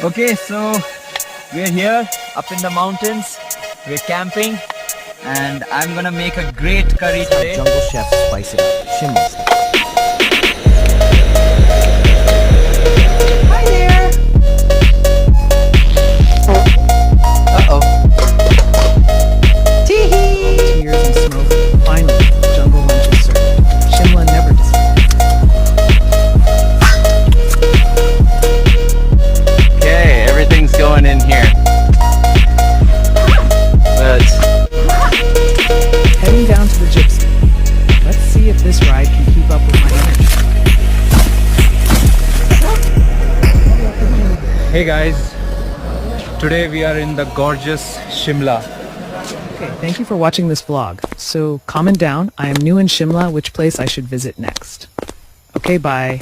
Okay, so we're here up in the mountains. We're camping, and I'm gonna make a great curry today. Jungle chefs spice it up. Shimla style. Hi there. Uh-oh. Tee-hee. Tears and smoke. Finally, jungle lunch is served. Shimla never disappoints. Okay, everything's going in here. But Heading down to the gypsy. Let's see if this ride can keep up with my energy. Hey guys, today we are in the gorgeous Shimla. Okay, thank you for watching this vlog. So comment down, I am new in Shimla, which place I should visit next. Okay, bye.